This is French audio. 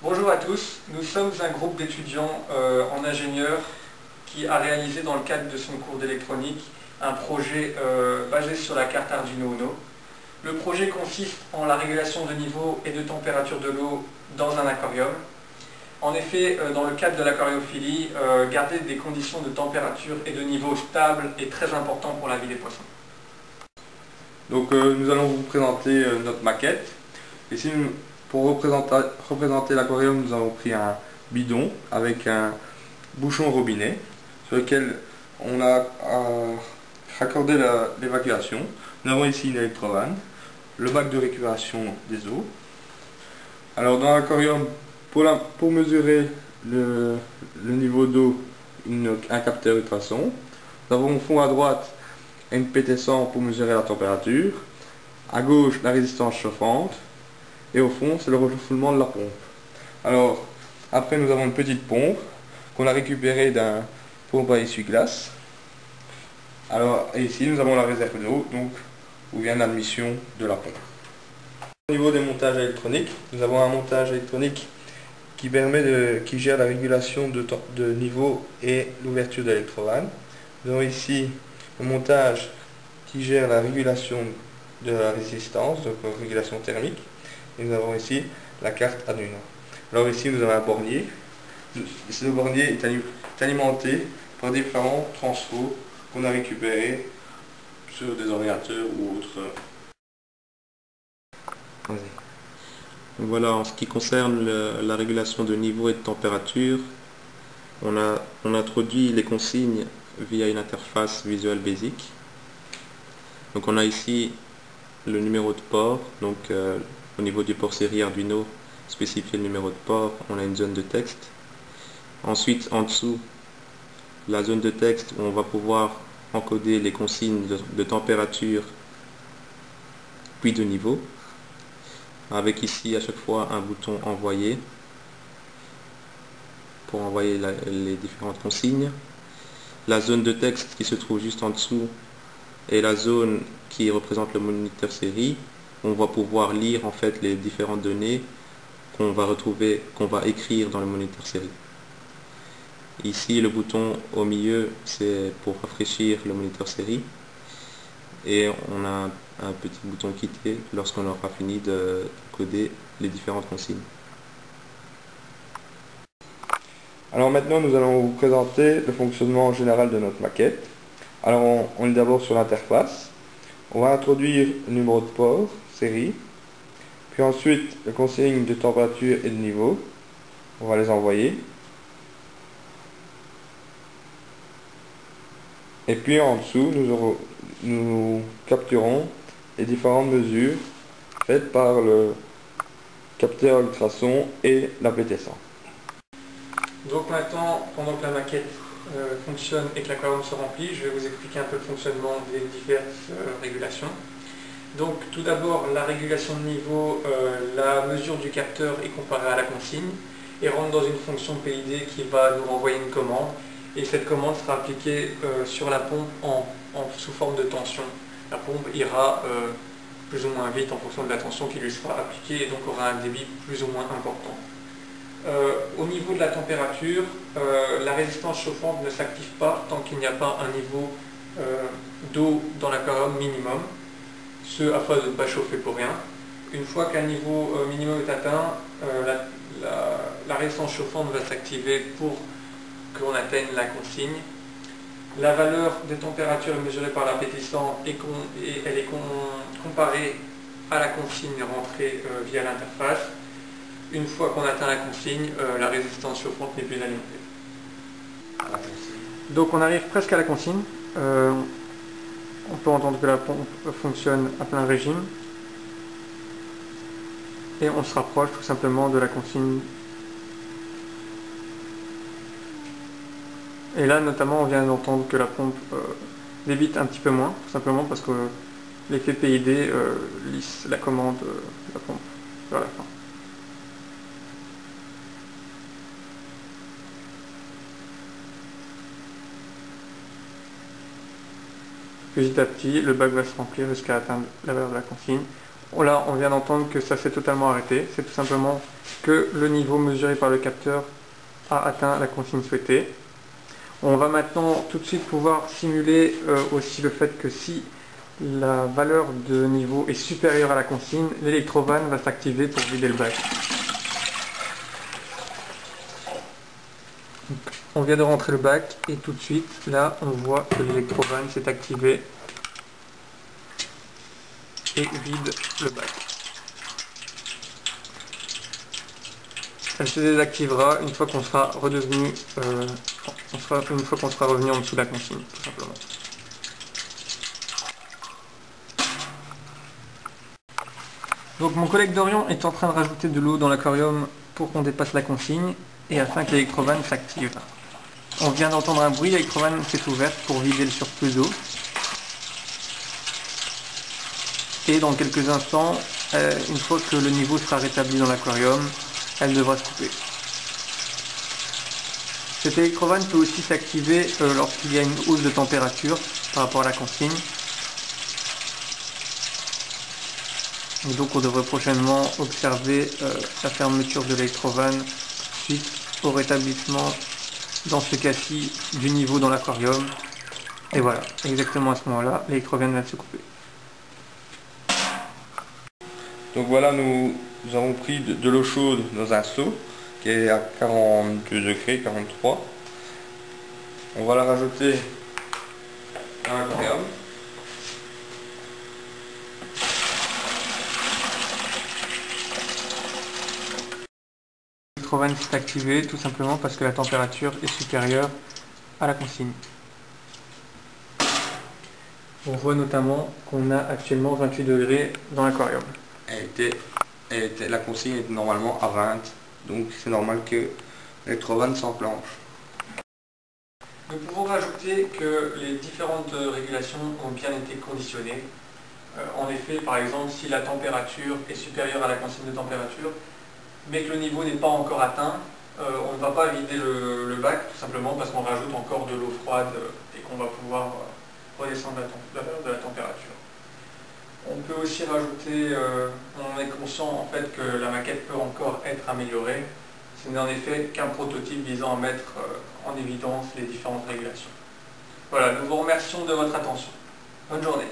Bonjour à tous, nous sommes un groupe d'étudiants en ingénieur qui a réalisé dans le cadre de son cours d'électronique un projet basé sur la carte Arduino Uno. Le projet consiste en la régulation de niveau et de température de l'eau dans un aquarium. En effet, dans le cadre de l'aquariophilie, garder des conditions de température et de niveau stables est très important pour la vie des poissons. Donc nous allons vous présenter notre maquette. Ici, pour représenter l'aquarium, nous avons pris un bidon avec un bouchon robinet sur lequel on a raccordé l'évacuation. Nous avons ici une électrovanne, le bac de récupération des eaux. Alors dans l'aquarium, pour mesurer le niveau d'eau, un capteur ultrason. Nous avons au fond à droite une PT100 pour mesurer la température, à gauche la résistance chauffante, et au fond c'est le refoulement de la pompe. Alors après nous avons une petite pompe qu'on a récupérée d'un pompe à essuie-glace. Alors ici nous avons la réserve d'eau, donc où vient l'admission de la pompe. Au niveau des montages électroniques, nous avons un montage électronique qui gère la régulation de niveau et l'ouverture de l'électrovanne. Nous avons ici le montage qui gère la régulation de la résistance, donc la régulation thermique. Et nous avons ici la carte Arduino. Alors ici nous avons un bornier. Ce bornier est alimenté par différents transfos qu'on a récupérés sur des ordinateurs ou autres. Donc voilà, en ce qui concerne la régulation de niveau et de température, on introduit les consignes via une interface Visual Basic. Donc on a ici le numéro de port, donc au niveau du port série Arduino, spécifier le numéro de port, on a une zone de texte. Ensuite, en dessous, la zone de texte où on va pouvoir encoder les consignes de température puis de niveau, avec ici à chaque fois un bouton envoyer pour envoyer les différentes consignes. La zone de texte qui se trouve juste en dessous est la zone qui représente le moniteur série. On va pouvoir lire en fait les différentes données qu'on va retrouver, qu'on va écrire dans le moniteur série. Ici le bouton au milieu c'est pour rafraîchir le moniteur série et on a un petit bouton quitter lorsqu'on aura fini de coder les différentes consignes. Alors maintenant nous allons vous présenter le fonctionnement général de notre maquette. Alors on est d'abord sur l'interface. On va introduire le numéro de port, série, puis ensuite les consignes de température et de niveau. On va les envoyer. Et puis en dessous nous capturons les différentes mesures faites par le capteur ultrason et la PT100. Donc maintenant, pendant que la maquette fonctionne et que l'aquarium se remplit, je vais vous expliquer un peu le fonctionnement des diverses régulations. Donc tout d'abord, la régulation de niveau, la mesure du capteur est comparée à la consigne et rentre dans une fonction PID qui va nous renvoyer une commande. Et cette commande sera appliquée sur la pompe sous forme de tension. La pompe ira plus ou moins vite en fonction de la tension qui lui sera appliquée et donc aura un débit plus ou moins important. Au niveau de la température, la résistance chauffante ne s'active pas tant qu'il n'y a pas un niveau d'eau dans l'aquarium minimum, ce afin de ne pas chauffer pour rien. Une fois qu'un niveau minimum est atteint, la résistance chauffante va s'activer pour qu'on atteigne la consigne. La valeur des températures est mesurée par la PT100 et elle est comparée à la consigne rentrée via l'interface. Une fois qu'on atteint la consigne, la résistance chauffante n'est plus alimentée. Donc on arrive presque à la consigne. On peut entendre que la pompe fonctionne à plein régime. Et on se rapproche tout simplement de la consigne. Et là notamment on vient d'entendre que la pompe débite un petit peu moins, tout simplement parce que l'effet PID lisse la commande de la pompe vers la fin. Petit à petit, le bac va se remplir jusqu'à atteindre la valeur de la consigne. Là, on vient d'entendre que ça s'est totalement arrêté. C'est tout simplement que le niveau mesuré par le capteur a atteint la consigne souhaitée. On va maintenant tout de suite pouvoir simuler aussi le fait que si la valeur de niveau est supérieure à la consigne, l'électrovanne va s'activer pour vider le bac. Donc, on vient de rentrer le bac et tout de suite, là, on voit que l'électrovanne s'est activée et vide le bac. Elle se désactivera une fois qu'on sera redevenu, une fois qu'on sera revenu en dessous de la consigne, tout simplement. Donc mon collègue Dorian est en train de rajouter de l'eau dans l'aquarium pour qu'on dépasse la consigne et afin que l'électrovanne s'active. On vient d'entendre un bruit, l'électrovanne s'est ouverte pour vider le surplus d'eau. Et dans quelques instants, une fois que le niveau sera rétabli dans l'aquarium, elle devra se couper. Cette électrovanne peut aussi s'activer lorsqu'il y a une hausse de température par rapport à la consigne. Et donc on devrait prochainement observer la fermeture de l'électrovanne suite au rétablissement, dans ce cas-ci, du niveau dans l'aquarium. Et voilà, exactement à ce moment-là, l'électrovanne vient de se couper. Donc voilà, nous avons pris de l'eau chaude dans un seau qui est à 42 degrés, 43. On va la rajouter dans l'aquarium. L'électrovanne s'est activée tout simplement parce que la température est supérieure à la consigne. On voit notamment qu'on a actuellement 28 degrés dans l'aquarium. La consigne est normalement à 20, donc c'est normal que l'électrovanne s'enclenche. Nous pouvons rajouter que les différentes régulations ont bien été conditionnées. En effet, par exemple, si la température est supérieure à la consigne de température, mais que le niveau n'est pas encore atteint, on ne va pas vider le bac, tout simplement parce qu'on rajoute encore de l'eau froide et qu'on va pouvoir redescendre la valeur de la température. On peut aussi rajouter, on est conscient en fait que la maquette peut encore être améliorée. Ce n'est en effet qu'un prototype visant à mettre en évidence les différentes régulations. Voilà, nous vous remercions de votre attention. Bonne journée.